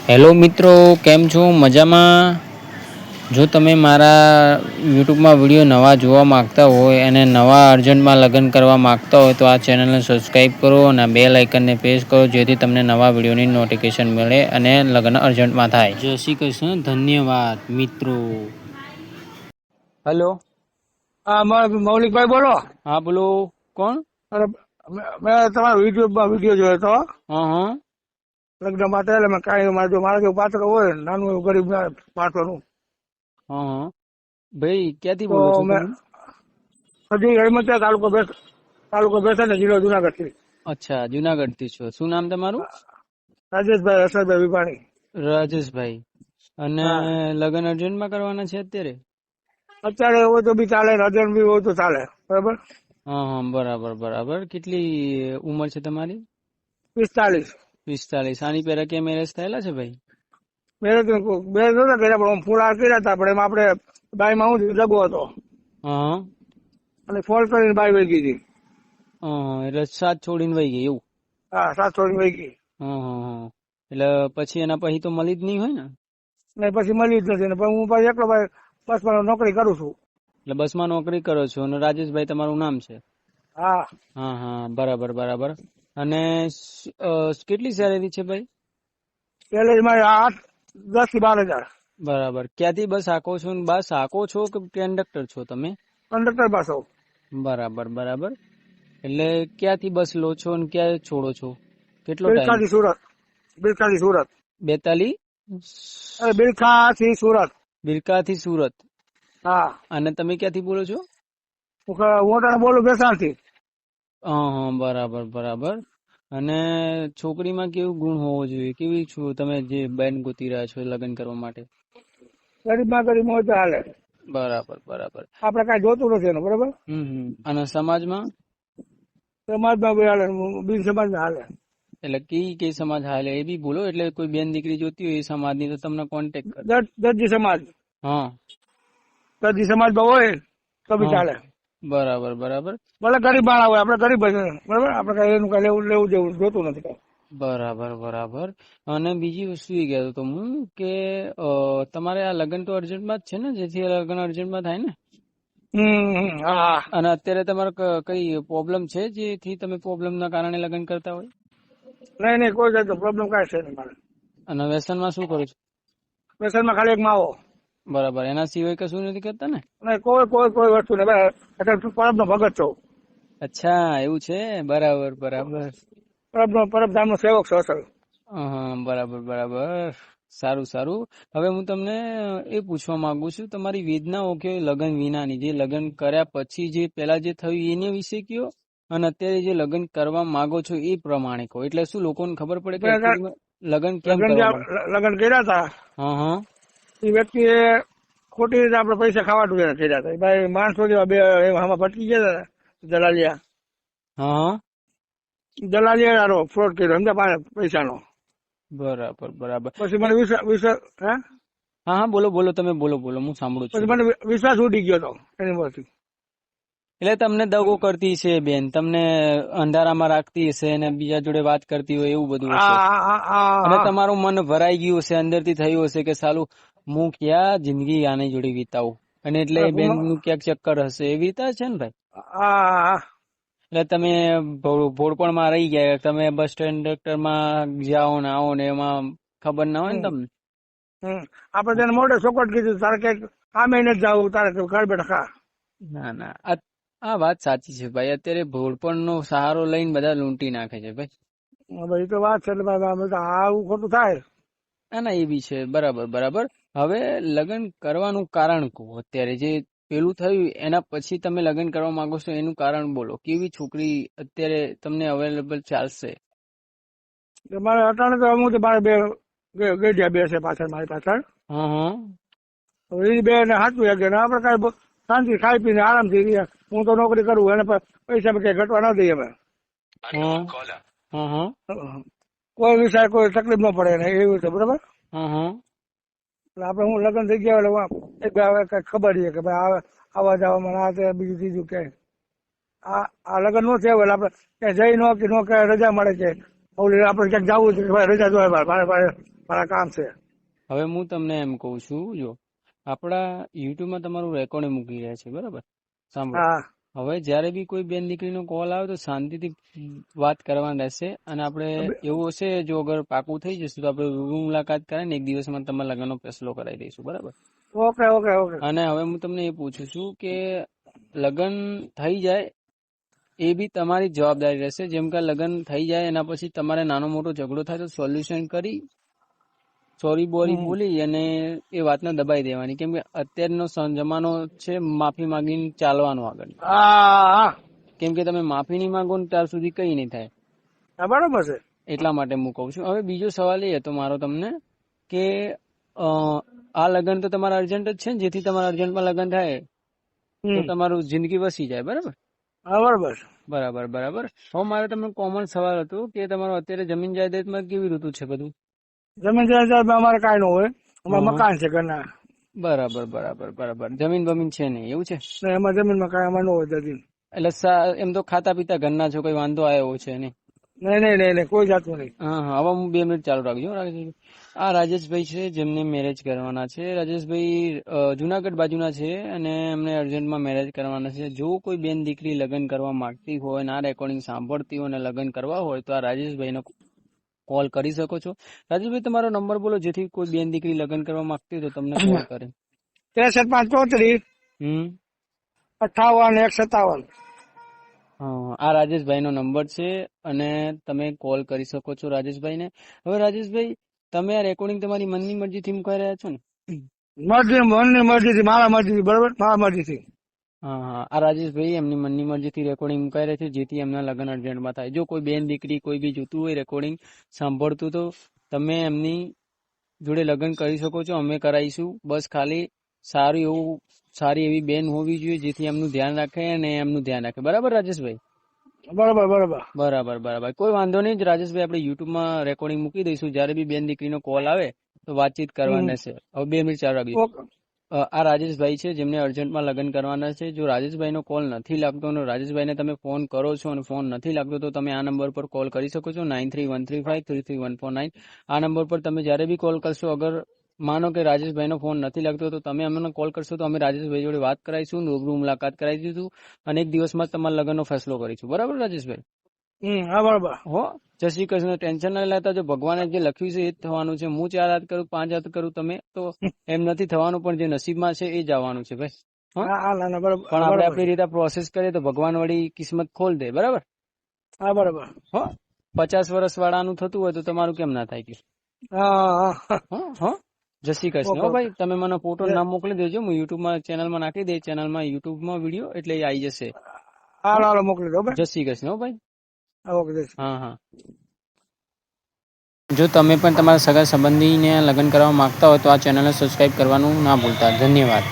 Hello મિત્રો, કેમ છો? મજામાં? જો તમે મારા યુટ્યુબમાં વિડીયો નવા જોવા માગતા હોય અને નવા અર્જન્ટમાં લગ્ન કરવા માગતા હોય તો આ ચેનલને સબસ્ક્રાઈબ કરો અને બેલ આઇકનને પ્રેસ કરો, જેથી તમને નવા વિડીયોની નોટિફિકેશન મળે અને લગ્ન અર્જન્ટમાં થાય. જય શ્રી કૃષ્ણ. ધન્યવાદ મિત્રો. હેલો. હા, મૌલિકભાઈ બોલો. હા બોલો. કોણ? અરે, મેં તમારો વિડીયો જોયો હતો હા. લગ્ન માટે. એટલે મેં કાંઈ મારા જેવું પાત્ર હોય નાનું એવું ગરીબ પાત્રનું, હા. ભાઈ ક્યાંથી તો બોલો છો મેં તમે? હજી હેમંતિયા તાલુકો બેસે ને જિલ્લો જુનાગઢ થી. અચ્છા, જુનાગઢ થી છો. શું નામ તમારું? રાજેશભાઈ હસરભાઈ વિભાણી. રાજેશભાઈ. અને હા, લગ્ન અર્જન્ટમાં કરવાના છે અત્યારે? અત્યારે હોય તો બી ચાલે, અર્જન્ટ બી હોય તો ચાલે. બરાબર. હા, બરાબર. કેટલી ઉંમર છે તમારી? 45. 45. આની પહેલા કે મેરેજ થયેલા છે ભાઈ? મેરેજ નતા કર્યા, પણ ફૂલ હાર કર્યા હતા. પણ એમાં આપણે બાઈમાં હું જગો હતો હા. અને ફોન કરીને બાઈ વહી ગઈ હતી. એટલે સાત છોડીને વહી ગઈ એવું? હા, 7 છોડીને વહી ગઈ. હા. એટલે પછી એના પછી તો મળી જ નહીં હોય ને? ને પછી મળી જ નથી ને. પણ હું પાછી એકલો ભાઈ બસમાં નોકરી કરું છું. એટલે બસમાં નોકરી કરો છો અને રાજેશભાઈ તમારું નામ છે? હા. હા, બરાબર. અને કેટલી સેલેરી છે ભાઈ? પેલે મારે 10 થી 12 હજાર. બરાબર. ક્યાંથી બસ હાકો છો? બસ હાકો છો કે કંડક્ટર છો તમે? કંડક્ટર પાછો. બરાબર. એટલે ક્યાંથી બસ લો છો અને ક્યાં છોડો છો? કેટલો ટાઈમ? બિલખાથી સુરત. 42? બિલખાથી સુરત. બિલકાથી સુરત. હા. અને તમે ક્યાંથી બોલો છો? હું તને બોલું બેસાણથી. હા, બરાબર. અને છોકરીમાં કેવું ગુણ હોવો જોઈએ? કેવી છો તમે જે બેન ગોતી રહ્યા છો લગ્ન કરવા માટે? ગરીબ હોય તો હાલે. બરાબર. આપડે કઈ જોતું નથી એનું. બરાબર. અને સમાજમાં? સમાજમાં બી હાલે, બિન સમાજમાં હાલે. એટલે કઈ સમાજ હાલે એ બી બોલો. એટલે કોઈ બેન દીકરી જોતી હોય એ સમાજની તો તમને કોન્ટેક્ટ કરે. દરજી સમાજ. હા. દરજી સમાજમાં હોય તો બી ચાલે. બરાબર. ભલે ગરીબ માણસ હોય, આપડે ગરીબ હોય. બરાબર. આપડે કઈ એનું કઈ લેવું જેવું જોતું નથી કઈ. બરાબર. અને બીજી વસ્તુ એ કહેતો હતો હું કે તમારે આ લગ્ન તો અર્જન્ટમાં જ છે ને? જેથી લગ્ન અર્જન્ટમાં થાય ને? હા. અને અત્યારે તમારે કઈ પ્રોબ્લેમ છે જેથી તમે પ્રોબ્લેમના કારણે લગ્ન કરતા હોય? નહીં, કોઈ જાતનો પ્રોબ્લેમ કાંઈ છે નહીં મારે. અને વ્યસનમાં શું કરો છો? વ્યસનમાં ખાલી એક માવો. બરાબર. એના સિવાય કશું નથી કરતા ને? નહીં, કોઈ વસ્તુ નહીં. અત્યારે પરબનો ભગત છું. અચ્છા, એવું છે. બરાબર. પરબધામનો સેવક છું અસલ. બરાબર. સારું. હવે હું તમને એ પૂછવા માંગુ છું, તમારી વેદનાઓ કે લગ્ન વિનાની, જે લગ્ન કર્યા પછી જે પેલા જે થયું એને વિશે કયો, અને અત્યારે જે લગ્ન કરવા માંગો છો એ પ્રમાણે કહો. એટલે શું લોકોને ખબર પડે કે એકચ્યુઅલીમાં લગ્ન કેમ કરવા માંગે? લગ્ન કર્યા હતા હા. એ વ્યક્તિએ ખોટી રીતે આપડે પૈસા ખાવા કર્યા હતા. ભાઈ માણસો જેવા બે આમાં ભટકી ગયા હતા દલાલિયા. હા. દલાલિયા ફ્રોડ કર્યો સમજ્યા પૈસાનો. બરાબર. પછી મને વિશ્વાસ હા, બોલો તમે બોલો હું સાંભળું છું. પછી મને વિશ્વાસ ઉડી ગયો હતો એની પરથી. એટલે તમને દગો કરતી છે બેન, તમને અંધારામાં રાખતી હશે અને બીજા જોડે વાત કરતી હોય એવું બધું હશે. અને તમારું મન ભરાઈ ગયું હશે, અંદરથી થયું હશે કે સાલું હું ક્યાં જિંદગી આની જોડે વિતાવું, અને એટલે બેન નું ક્યાંક ચક્કર હશે એ વિતા છે ને ભાઈ. એટલે તમે ભોળપણમાં રહી ગયા, તમે બસ કંડક્ટરમાં જાઓ ને આવો ને એમાં ખબર ના હોય ને તમને. આપડે તેને મોઢે ચોકટ કીધું તારે કઈક કામે નથી જવું, તારે ઘર બેઠા ખા. ના આ વાત સાચી છે ભાઈ. અત્યારે ભોળપણનો સહારો લઈને બધા લૂંટી નાખે છે ભાઈ. એ તો વાત છે. આવું ખોટું થાય. ના એ બી છે. બરાબર. હવે લગ્ન કરવાનું કારણ કહો. અત્યારે જે પેલું થયું એના પછી તમે લગ્ન કરવા માંગો છો એનું કારણ બોલો. કેવી છોકરી અત્યારે તમને અવેલેબલ ચાલશે? મારે અટાણે તો અમુક મારે ગઢિયા બે છે પાછળ મારી પાછળ. એ બે ને સાચું કે આપડે કઈ શાંતિ ખાઈ પીને આરામથી રહીએ. હું તો નોકરી કરું, એને પૈસા કઈ ઘટવા ના દઈએ અમે. કોઈ વિષય કોઈ તકલીફ ન પડે ને એવી રીતે. બરાબર. એટલે આપડે હું લગ્ન થઈ ગયા એટલે કઈ ખબર છે કે ભાઈ આવા જવામાં આ બીજું ત્રીજું કે આ લગ્ન નો થયા એટલે આપડે ક્યાંય જઈ ન કે રજા મળે છે. આપડે ક્યાંક જવું છે રજા જોવાય મારે મારા કામ છે. હવે હું તમને એમ કઉ છું, જો આપણા યુટ્યુબમાં તમારું રેકોર્ડ મૂકી રહ્યા છે, બરાબર? સાંભળો, હવે જયારે બી કોઈ બેન દીકરીનો કોલ આવે તો શાંતિથી વાત કરવાની રહેશે. અને આપણે એવું હશે, જો અગર પાકું થઈ જશે તો આપણે રૂબરૂ મુલાકાત કરીને 1 દિવસમાં તમારા લગ્નનો ફેસલો કરાવી દઈશું, બરાબર? Okay okay okay. અને હવે હું તમને એ પૂછું છું કે લગ્ન થઈ જાય એ બી તમારી જવાબદારી રહેશે. જેમ કે લગ્ન થઈ જાય એના પછી તમારે નાનો મોટો ઝઘડો થાય તો સોલ્યુશન કરી સોરી બોરી બોલી અને એ વાતને દબાઈ દેવાની. કેમ કે અત્યારનો જમાનો છે માફી માંગીને ચાલવાનું આગળ. કેમ કે તમે માફી નહીં માંગો ને ત્યાર સુધી કઈ નહીં થાય. બરોબર છે. એટલા માટે હું કઉ છું. હવે બીજો સવાલ એ હતો મારો તમને કે આ લગ્ન તો તમારા અર્જન્ટ જ છે ને, જેથી તમારા અર્જન્ટમાં લગ્ન થાય તો તમારું જિંદગી વસી જાય, બરાબર? બરાબર બરાબર બરાબર. હવે મારે તમને કોમન સવાલ હતો કે તમારો અત્યારે જમીન જાયદાદમાં કેવી ઋતુ છે બધું? જમીન જાયદાદમાં અમારે કાંઈ ન હોય, અમારે મકાન છે ઘરના. બરાબર બરાબર બરાબર. જમીન બમીન છે નહીં, એવું છે? એમાં જમીનમાં કાંઈ અમારે ન હોય જમીન. એટલે એમ તો ખાતા પીતા ઘરના છો, કઈ વાંધો આવ્યો છે નહીં? નહીં કોઈ જાતનું નહીં. હા, હવે હું 2 મિનિટ ચાલુ રાખજો. આ રાજેશભાઈ છે જેમને મેરેજ કરવાના છે. રાજેશભાઈ જુનાગઢ બાજુના છે અને એમને અર્જન્ટમાં મેરેજ કરવાના છે. જો કોઈ બેન દીકરી લગ્ન કરવા માંગતી હોય અને આ રેકોર્ડિંગ સાંભળતી હોય અને લગ્ન કરવા હોય તો આ રાજેશભાઈનો કોલ કરી શકો છો. રાજેશભાઈ, તમારો નંબર બોલો, જેથી કોઈ બેન દીકરી લગ્ન કરવા માંગતી હોય તો તમને કોલ કરે. 63 58 157. આ રાજેશભાઈ નો નંબર છે અને તમે કોલ કરી શકો છો રાજેશભાઈને. હવે રાજેશભાઈ, તમે આ રેકોર્ડિંગ તમારી મનની મરજીથી મૂકાઈ રહ્યા છો ને? મનની મરજીથી, મારા મરજીથી. બરોબર, મારા મરજીથી. હા, આ રાજેશભાઈ એમની મનની મરજીથી રેકોર્ડિંગ મુકાઈ રહ્યા છે, જેથી એમના લગ્ન અર્જન્ટમાં થાય. જો કોઈ બેન દીકરી કોઈ બી જોતું હોય રેકોર્ડિંગ સાંભળતું તો તમે એમની જોડે લગ્ન કરી શકો છો, અમે કરાવીશું. બસ ખાલી સારી એવી બેન હોવી જોઈએ જેથી એમનું ધ્યાન રાખે અને એમનું ધ્યાન રાખે. બરાબર રાજેશભાઈ? બરાબર. કોઈ વાંધો નહીં રાજેશભાઈ, આપણે યુટ્યુબમાં રેકોર્ડિંગ મૂકી દઈશું. જયારે બી બેન દીકરીનો કોલ આવે તો વાતચીત કરવાની રહેશે. હવે 2 મિનિટ ચાલુ રાખજો. આ રાજેશભાઈ છે જેમને અર્જન્ટમાં લગ્ન કરવાના છે. જો રાજેશભાઈનો કોલ નથી લાગતો અને રાજેશભાઈને તમે ફોન કરો છો અને ફોન નથી લાગતો તો તમે આ નંબર પર કોલ કરી શકો છો, 9313533149. આ નંબર પર તમે જયારે બી કોલ કરશો, અગર માનો કે રાજેશભાઈનો ફોન નથી લાગતો તો તમે અમને કોલ કરશો તો અમે રાજેશભાઈ જોડે વાત કરાવીશું, રૂબરૂ મુલાકાત કરાવી દઈશું અને 1 દિવસમાં તમારા લગ્નનો ફેસલો કરીશું. બરાબર રાજેશભાઈ? હો, જય શ્રી કૃષ્ણ. ટેન્શન ના લેતા. જો ભગવાને જે લખ્યું છે એ જ થવાનું છે. હું 4 હાથ કરું 5 હાથ કરું તમે તો એમ નથી થવાનું, પણ જે નસીબમાં છે એ જ આવવાનું છે ભાઈ. પણ આપણે આપણી રીતે પ્રોસેસ કરીએ તો ભગવાન વળી કિસ્મત ખોલ દે. બરાબર? બરાબર. હો, 50 વર્ષ વાળાનું થતું હોય તો તમારું કેમ ના થાય કે? જય શ્રી કૃષ્ણ. હો ભાઈ, તમે મને ફોટો નામ મોકલી દેજો, હું યુટ્યુબમાં ચેનલમાં નાખી દે. ચેનલમાં યુટ્યુબમાં વિડીયો એટલે એ આવી જશે. મોકલી દો. જય શ્રી કૃષ્ણ. હો ભાઈ. હા. જો તમે પણ તમારા સગા સંબંધીને લગ્ન કરવા માંગતા હોય તો આ ચેનલને સબસ્ક્રાઇબ કરવાનું ના ભૂલતા. ધન્યવાદ.